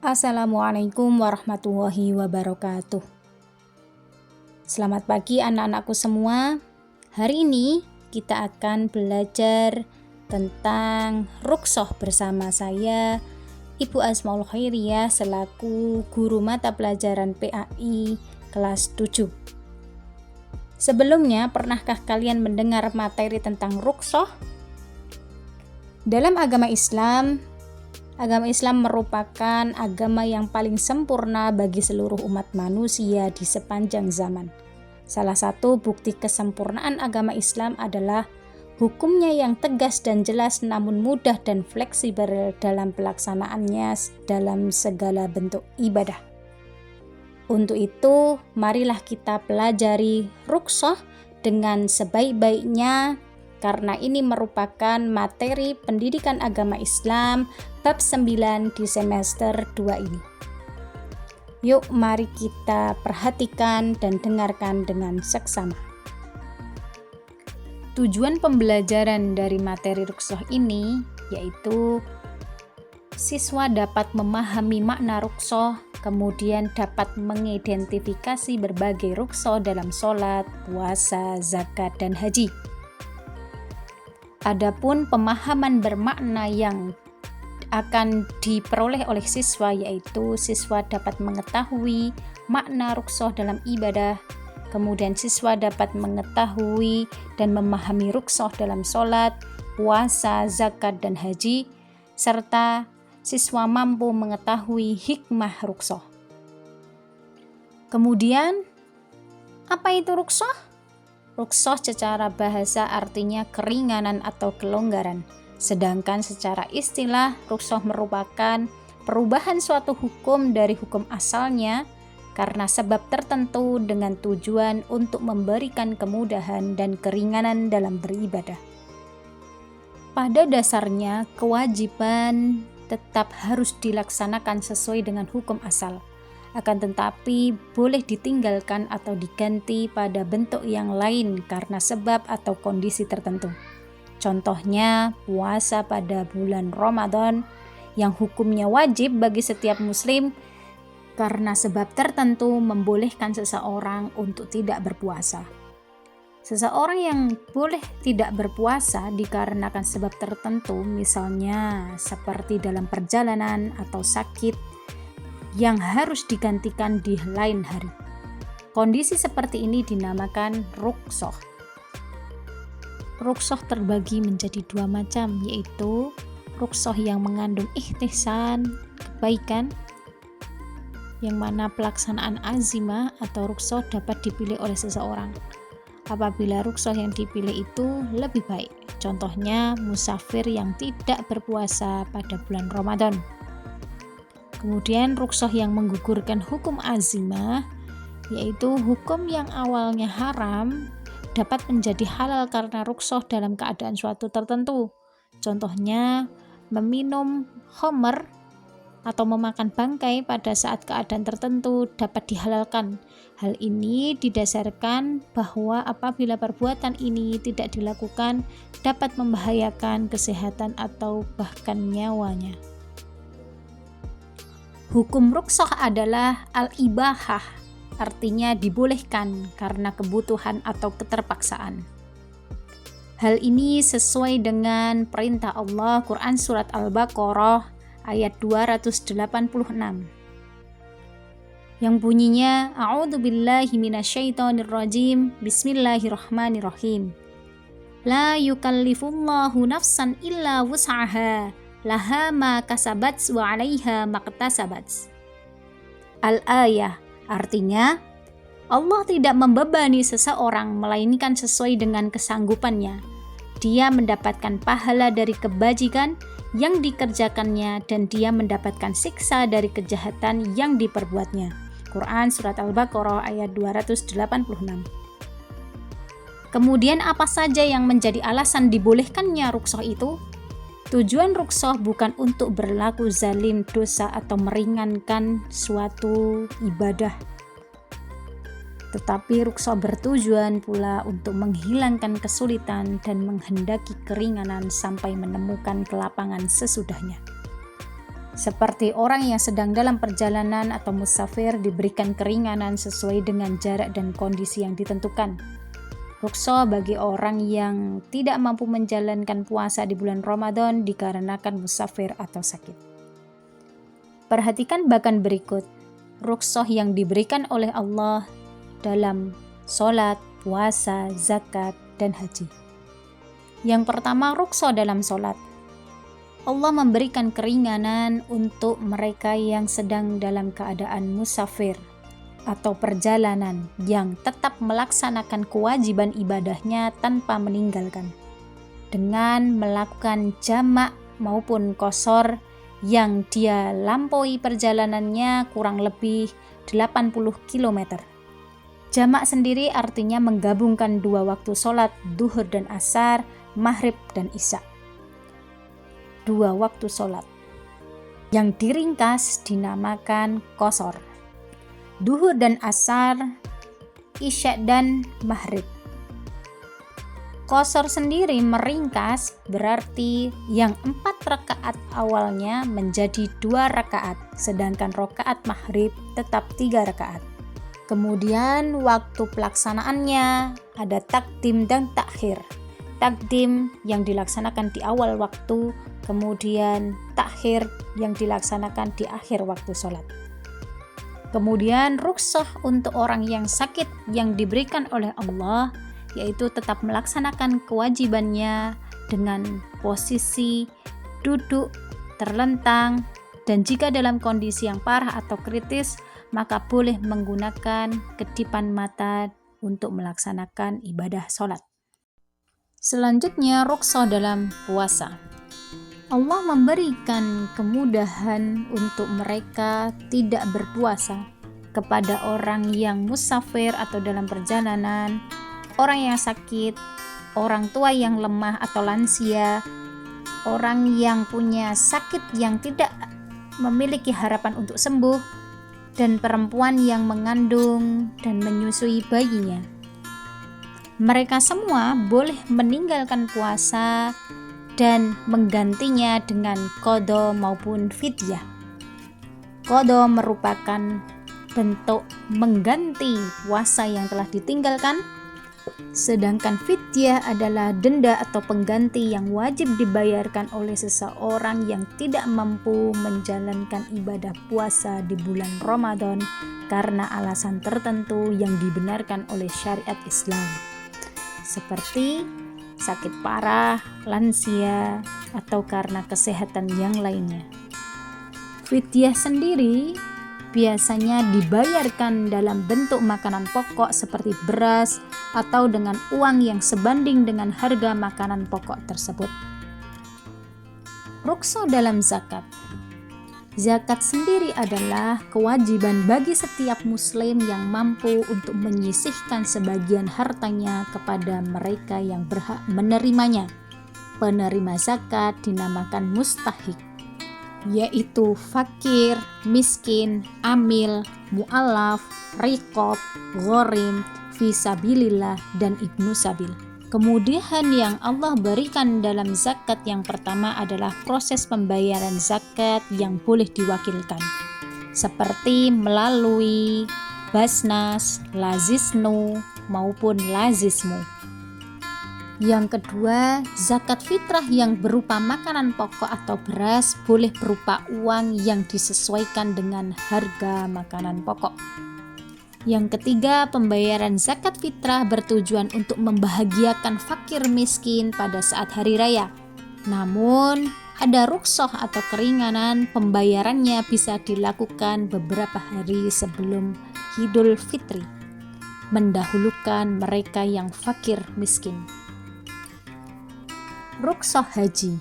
Assalamualaikum warahmatullahi wabarakatuh. Selamat pagi anak-anakku semua. Hari ini kita akan belajar tentang ruqsah bersama saya, Ibu Asmaul Khairiyah selaku guru mata pelajaran PAI kelas 7. Sebelumnya, pernahkah kalian mendengar materi tentang ruqsah? Dalam agama Islam merupakan agama yang paling sempurna bagi seluruh umat manusia di sepanjang zaman. Salah satu bukti kesempurnaan agama Islam adalah hukumnya yang tegas dan jelas namun mudah dan fleksibel dalam pelaksanaannya dalam segala bentuk ibadah. Untuk itu, marilah kita pelajari ruqsah dengan sebaik-baiknya, karena ini merupakan materi pendidikan agama Islam bab 9 di semester 2 ini. Yuk mari kita perhatikan dan dengarkan dengan seksama. Tujuan pembelajaran dari materi ruqsah ini yaitu siswa dapat memahami makna ruqsah, kemudian dapat mengidentifikasi berbagai ruqsah dalam sholat, puasa, zakat, dan haji. Adapun pemahaman bermakna yang akan diperoleh oleh siswa yaitu siswa dapat mengetahui makna ruqsah dalam ibadah, kemudian siswa dapat mengetahui dan memahami ruqsah dalam sholat, puasa, zakat, dan haji, serta siswa mampu mengetahui hikmah ruqsah. Kemudian, apa itu ruqsah? Ruqsah secara bahasa artinya keringanan atau kelonggaran, sedangkan secara istilah ruqsah merupakan perubahan suatu hukum dari hukum asalnya karena sebab tertentu dengan tujuan untuk memberikan kemudahan dan keringanan dalam beribadah. Pada dasarnya, kewajiban tetap harus dilaksanakan sesuai dengan hukum asal. Akan tetapi boleh ditinggalkan atau diganti pada bentuk yang lain karena sebab atau kondisi tertentu. Contohnya puasa pada bulan Ramadan yang hukumnya wajib bagi setiap muslim karena sebab tertentu membolehkan seseorang untuk tidak berpuasa. Seseorang yang boleh tidak berpuasa dikarenakan sebab tertentu, misalnya seperti dalam perjalanan atau sakit, yang harus digantikan di lain hari. Kondisi seperti ini dinamakan ruqsah. Ruqsah terbagi menjadi dua macam, yaitu ruqsah yang mengandung ihtisan, kebaikan, yang mana pelaksanaan azimah atau ruqsah dapat dipilih oleh seseorang apabila ruqsah yang dipilih itu lebih baik. Contohnya musafir yang tidak berpuasa pada bulan Ramadan. Kemudian ruqsah yang menggugurkan hukum azimah, yaitu hukum yang awalnya haram dapat menjadi halal karena ruqsah dalam keadaan suatu tertentu. Contohnya meminum khamr atau memakan bangkai pada saat keadaan tertentu dapat dihalalkan. Hal ini didasarkan bahwa apabila perbuatan ini tidak dilakukan dapat membahayakan kesehatan atau bahkan nyawanya. Hukum ruqsah adalah al-ibahah, artinya dibolehkan karena kebutuhan atau keterpaksaan. Hal ini sesuai dengan perintah Allah, Quran Surat Al-Baqarah ayat 286 yang bunyinya A'udzubillahi minasyaitonirrajim, Bismillahirrahmanirrahim. La yukallifullahu nafsan illa wus'aha, laha ma kasabat wa 'alaiha maktasabat. Al-ayah, artinya Allah tidak membebani seseorang melainkan sesuai dengan kesanggupannya. Dia mendapatkan pahala dari kebajikan yang dikerjakannya dan dia mendapatkan siksa dari kejahatan yang diperbuatnya. Quran Surat Al-Baqarah ayat 286. Kemudian apa saja yang menjadi alasan dibolehkannya ruqsah itu? Tujuan ruqsah bukan untuk berlaku zalim, dosa, atau meringankan suatu ibadah. Tetapi ruqsah bertujuan pula untuk menghilangkan kesulitan dan menghendaki keringanan sampai menemukan kelapangan sesudahnya. Seperti orang yang sedang dalam perjalanan atau musafir diberikan keringanan sesuai dengan jarak dan kondisi yang ditentukan. Rukso bagi orang yang tidak mampu menjalankan puasa di bulan Ramadan dikarenakan musafir atau sakit. Perhatikan bagan berikut, ruksoh yang diberikan oleh Allah dalam sholat, puasa, zakat, dan haji. Yang pertama, rukso dalam sholat. Allah memberikan keringanan untuk mereka yang sedang dalam keadaan musafir atau perjalanan yang tetap melaksanakan kewajiban ibadahnya tanpa meninggalkan, dengan melakukan jamak maupun qashar yang dia lampaui perjalanannya kurang lebih 80 km. Jamak sendiri artinya menggabungkan dua waktu sholat, duhur dan asar, maghrib dan isya. Dua waktu sholat yang diringkas dinamakan qashar. Duhur dan asar, isya dan maghrib. Qashar sendiri meringkas berarti yang 4 rakaat awalnya menjadi 2 rakaat, sedangkan rakaat maghrib tetap 3 rakaat. Kemudian waktu pelaksanaannya ada takdim dan takhir. Takdim yang dilaksanakan di awal waktu, kemudian takhir yang dilaksanakan di akhir waktu sholat. Kemudian rukhsah untuk orang yang sakit yang diberikan oleh Allah, yaitu tetap melaksanakan kewajibannya dengan posisi duduk, terlentang, dan jika dalam kondisi yang parah atau kritis, maka boleh menggunakan kedipan mata untuk melaksanakan ibadah sholat. Selanjutnya, rukhsah dalam puasa. Allah memberikan kemudahan untuk mereka tidak berpuasa kepada orang yang musafir atau dalam perjalanan, orang yang sakit, orang tua yang lemah atau lansia, orang yang punya sakit yang tidak memiliki harapan untuk sembuh, dan perempuan yang mengandung dan menyusui bayinya. Mereka semua boleh meninggalkan puasa dan menggantinya dengan qada maupun fidyah. Qada merupakan bentuk mengganti puasa yang telah ditinggalkan, sedangkan fidyah adalah denda atau pengganti yang wajib dibayarkan oleh seseorang yang tidak mampu menjalankan ibadah puasa di bulan Ramadan karena alasan tertentu yang dibenarkan oleh syariat Islam, seperti sakit parah, lansia, atau karena kesehatan yang lainnya. Fidyah sendiri biasanya dibayarkan dalam bentuk makanan pokok seperti beras atau dengan uang yang sebanding dengan harga makanan pokok tersebut. Rukhsah dalam zakat. Zakat sendiri adalah kewajiban bagi setiap muslim yang mampu untuk menyisihkan sebagian hartanya kepada mereka yang berhak menerimanya. Penerima zakat dinamakan mustahik, yaitu fakir, miskin, amil, mu'alaf, riqab, gharim, fisabilillah, dan ibnu sabil. Kemudahan yang Allah berikan dalam zakat yang pertama adalah proses pembayaran zakat yang boleh diwakilkan, seperti melalui Basnas, Lazisnu, maupun Lazismu. Yang kedua, zakat fitrah yang berupa makanan pokok atau beras boleh berupa uang yang disesuaikan dengan harga makanan pokok. Yang ketiga, pembayaran zakat fitrah bertujuan untuk membahagiakan fakir miskin pada saat hari raya. Namun, ada rukhsah atau keringanan pembayarannya bisa dilakukan beberapa hari sebelum Idul Fitri, mendahulukan mereka yang fakir miskin. Rukhsah haji.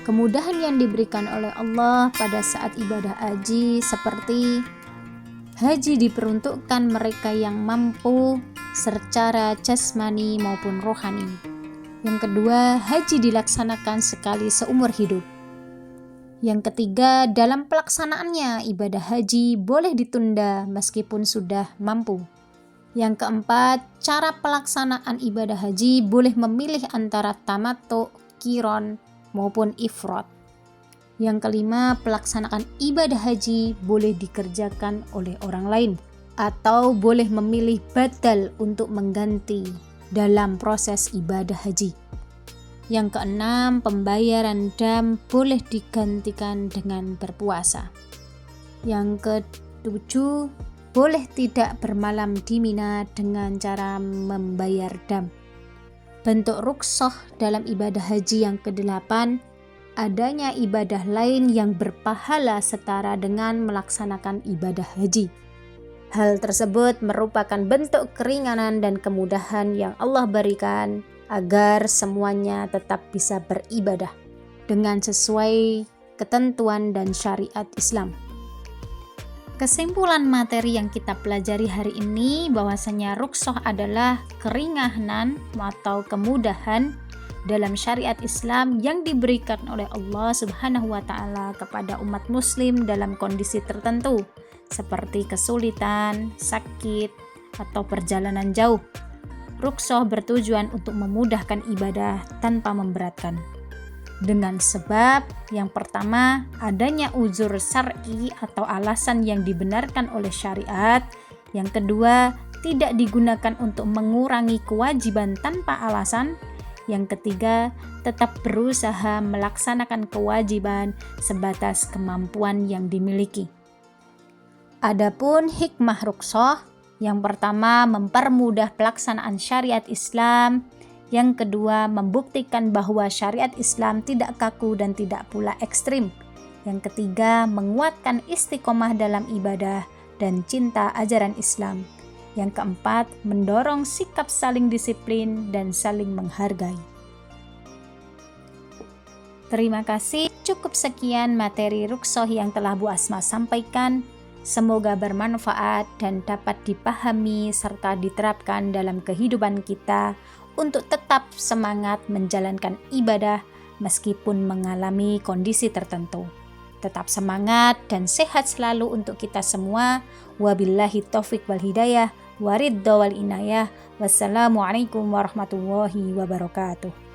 Kemudahan yang diberikan oleh Allah pada saat ibadah haji seperti haji diperuntukkan mereka yang mampu secara jasmani maupun rohani. Yang kedua, haji dilaksanakan sekali seumur hidup. Yang ketiga, dalam pelaksanaannya ibadah haji boleh ditunda meskipun sudah mampu. Yang keempat, cara pelaksanaan ibadah haji boleh memilih antara tamattu, qiron, maupun ifrad. Yang kelima, pelaksanaan ibadah haji boleh dikerjakan oleh orang lain atau boleh memilih badal untuk mengganti dalam proses ibadah haji. Yang keenam, pembayaran dam boleh digantikan dengan berpuasa. Yang ketujuh, boleh tidak bermalam di Mina dengan cara membayar dam. Bentuk rukhsah dalam ibadah haji yang kedelapan, adanya ibadah lain yang berpahala setara dengan melaksanakan ibadah haji. Hal tersebut merupakan bentuk keringanan dan kemudahan yang Allah berikan agar semuanya tetap bisa beribadah dengan sesuai ketentuan dan syariat Islam. Kesimpulan materi yang kita pelajari hari ini bahwasanya rukhsah adalah keringanan atau kemudahan dalam syariat Islam yang diberikan oleh Allah Subhanahu wa taala kepada umat muslim dalam kondisi tertentu seperti kesulitan, sakit, atau perjalanan jauh. Rukhsah bertujuan untuk memudahkan ibadah tanpa memberatkan. Dengan sebab yang pertama, adanya uzur syar'i atau alasan yang dibenarkan oleh syariat. Yang kedua, tidak digunakan untuk mengurangi kewajiban tanpa alasan. Yang ketiga, tetap berusaha melaksanakan kewajiban sebatas kemampuan yang dimiliki. Adapun hikmah rukhsah, yang pertama mempermudah pelaksanaan syariat Islam. Yang kedua, membuktikan bahwa syariat Islam tidak kaku dan tidak pula ekstrim. Yang ketiga, menguatkan istiqomah dalam ibadah dan cinta ajaran Islam. Yang keempat, mendorong sikap saling disiplin dan saling menghargai. Terima kasih. Cukup sekian materi rukhsah yang telah Bu Asma sampaikan. Semoga bermanfaat dan dapat dipahami serta diterapkan dalam kehidupan kita untuk tetap semangat menjalankan ibadah meskipun mengalami kondisi tertentu. Tetap semangat dan sehat selalu untuk kita semua. Wabillahi taufiq wal hidayah, waridho wal inayah. Wassalamualaikum warahmatullahi wabarakatuh.